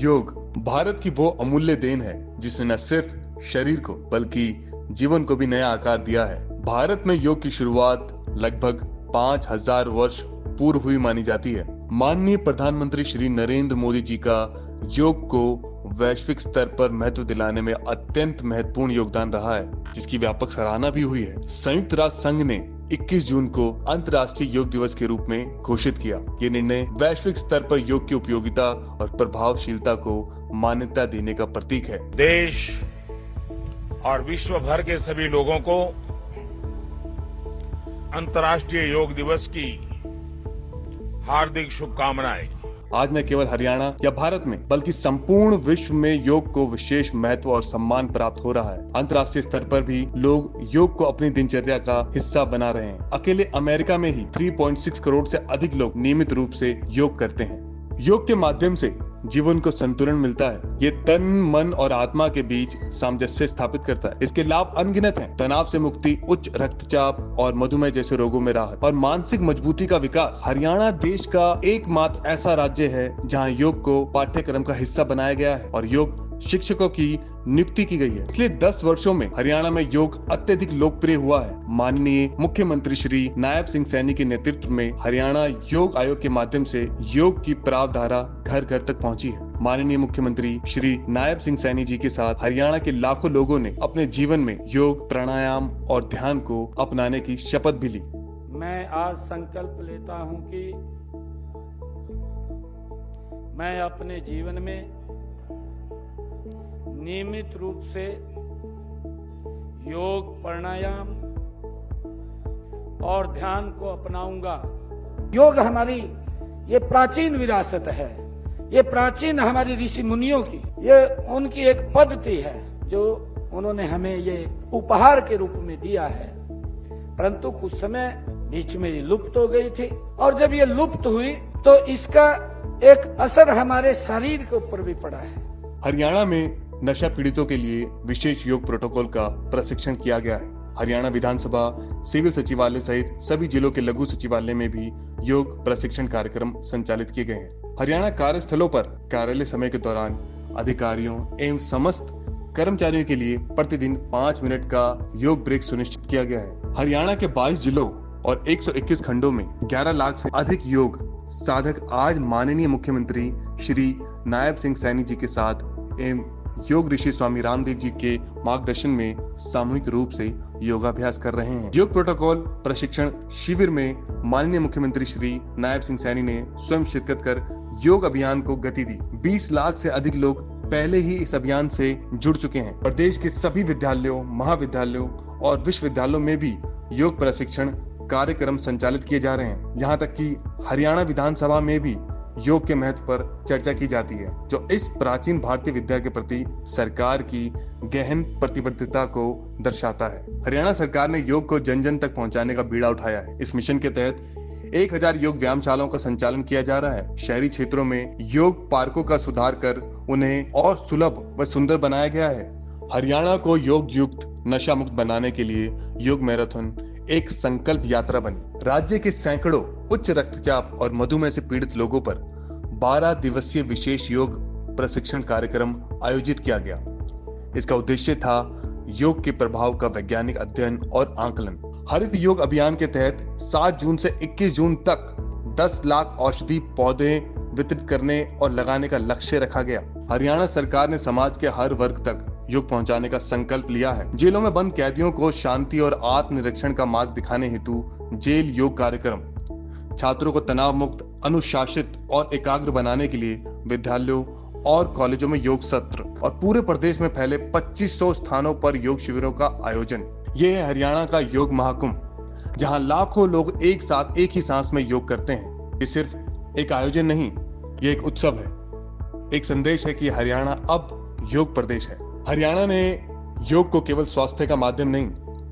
योग भारत की वो अमूल्य देन है जिसने न सिर्फ शरीर को बल्कि जीवन को भी नया आकार दिया है। भारत में योग की शुरुआत लगभग 5000 वर्ष पूर्व हुई मानी जाती है। माननीय प्रधानमंत्री श्री नरेंद्र मोदी जी का योग को वैश्विक स्तर पर महत्व दिलाने में अत्यंत महत्वपूर्ण योगदान रहा है, जिसकी व्यापक सराहना भी हुई है। संयुक्त राष्ट्र संघ ने 21 जून को अंतर्राष्ट्रीय योग दिवस के रूप में घोषित किया। ये निर्णय वैश्विक स्तर पर योग की उपयोगिता और प्रभावशीलता को मान्यता देने का प्रतीक है। देश और विश्व भर के सभी लोगों को अंतर्राष्ट्रीय योग दिवस की हार्दिक शुभकामनाएं। आज न केवल हरियाणा या भारत में बल्कि संपूर्ण विश्व में योग को विशेष महत्व और सम्मान प्राप्त हो रहा है। अंतर्राष्ट्रीय स्तर पर भी लोग योग को अपनी दिनचर्या का हिस्सा बना रहे हैं। अकेले अमेरिका में ही 3.6 करोड़ से अधिक लोग नियमित रूप से योग करते हैं। योग के माध्यम से जीवन को संतुलन मिलता है। ये तन, मन और आत्मा के बीच सामंजस्य स्थापित करता है। इसके लाभ अनगिनत हैं। तनाव से मुक्ति, उच्च रक्तचाप और मधुमेह जैसे रोगों में राहत और मानसिक मजबूती का विकास। हरियाणा देश का एकमात्र ऐसा राज्य है जहां योग को पाठ्यक्रम का हिस्सा बनाया गया है और योग शिक्षकों की नियुक्ति की गई है। पिछले 10 वर्षों में हरियाणा में योग अत्यधिक लोकप्रिय हुआ है। माननीय मुख्यमंत्री श्री नायब सिंह सैनी के नेतृत्व में हरियाणा योग आयोग के माध्यम से योग की प्रावधारा घर घर तक पहुंची है। माननीय मुख्यमंत्री श्री नायब सिंह सैनी जी के साथ हरियाणा के लाखों लोगों ने अपने जीवन में योग, प्राणायाम और ध्यान को अपनाने की शपथ भी ली। मैं आज संकल्प लेता हूं कि मैं अपने जीवन में नियमित रूप से योग, प्राणायाम और ध्यान को अपनाऊंगा। योग हमारी ये प्राचीन विरासत है, ये प्राचीन हमारी ऋषि मुनियों की, ये उनकी एक पद्धति है जो उन्होंने हमें ये उपहार के रूप में दिया है। परंतु कुछ समय बीच में ये लुप्त हो गई थी और जब ये लुप्त हुई तो इसका एक असर हमारे शरीर के ऊपर भी पड़ा है। हरियाणा में नशा पीड़ितों के लिए विशेष योग प्रोटोकॉल का प्रशिक्षण किया गया है। हरियाणा विधानसभा सिविल सचिवालय सहित सभी जिलों के लघु सचिवालय में भी योग प्रशिक्षण कार्यक्रम संचालित किए गए हैं। हरियाणा कार्यस्थलों पर कार्यालय समय के दौरान अधिकारियों एवं समस्त कर्मचारियों के लिए प्रतिदिन 5 मिनट का योग ब्रेक सुनिश्चित किया गया है। हरियाणा के 22 जिलों और 121 खंडों में 11 लाख से अधिक योग साधक आज माननीय मुख्यमंत्री श्री नायब सिंह सैनी जी के साथ एवं योग ऋषि स्वामी रामदेव जी के मार्गदर्शन में सामूहिक रूप से योगाभ्यास कर रहे हैं। योग प्रोटोकॉल प्रशिक्षण शिविर में माननीय मुख्यमंत्री श्री नायब सिंह सैनी ने स्वयं शिरकत कर योग अभियान को गति दी। 20 लाख से अधिक लोग पहले ही इस अभियान से जुड़ चुके हैं। प्रदेश के सभी विद्यालयों, महाविद्यालयों और विश्वविद्यालयों में भी योग प्रशिक्षण कार्यक्रम संचालित किए जा रहे हैं। यहाँ तक कि हरियाणा विधानसभा में भी योग के महत्व पर चर्चा की जाती है, जो इस प्राचीन भारतीय विद्या के प्रति सरकार की गहन प्रतिबद्धता को दर्शाता है। हरियाणा सरकार ने योग को जन जन तक पहुंचाने का बीड़ा उठाया है। इस मिशन के तहत 1000 योग व्यायामशालाओं का संचालन किया जा रहा है। शहरी क्षेत्रों में योग पार्कों का सुधार कर उन्हें और सुलभ व सुंदर बनाया गया है। हरियाणा को योग युक्त नशा मुक्त बनाने के लिए योग मैराथन एक संकल्प यात्रा बनी। राज्य के सैकड़ों उच्च रक्तचाप और मधुमेह से पीड़ित लोगों पर 12 दिवसीय विशेष योग प्रशिक्षण कार्यक्रम आयोजित किया गया। इसका उद्देश्य था योग के प्रभाव का वैज्ञानिक अध्ययन और आकलन। हरित योग अभियान के तहत 7 जून से 21 जून तक 10 लाख औषधि पौधे वितरित करने और लगाने का लक्ष्य रखा गया। हरियाणा सरकार ने समाज के हर वर्ग तक योग पहुंचाने का संकल्प लिया है। जेलों में बंद कैदियों को शांति और आत्मनिरीक्षण का मार्ग दिखाने हेतु जेल योग कार्यक्रम, छात्रों को तनाव मुक्त, अनुशासित और एकाग्र बनाने के लिए विद्यालयों और कॉलेजों में योग सत्र और पूरे प्रदेश में फैले 2500 स्थानों पर योग शिविरों का आयोजन। ये है हरियाणा का योग महाकुंभ, जहां लाखों लोग एक साथ एक ही सांस में योग करते हैं। ये सिर्फ एक आयोजन नहीं, ये एक उत्सव है। एक संदेश है कि हरियाणा अब योग प्रदेश है। हरियाणा ने योग को केवल स्वास्थ्य का माध्यम नहीं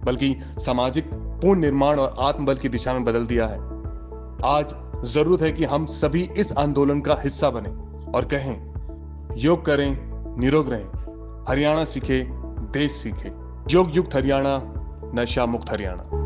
बल्कि सामाजिक पूर्ण निर्माण और आत्मबल की दिशा में बदल दिया है। आज जरूरत है कि हम सभी इस आंदोलन का हिस्सा बने और कहें, योग करें, निरोग रहें। हरियाणा सीखे, देश सीखे। योग युक्त हरियाणा, नशा मुक्त हरियाणा।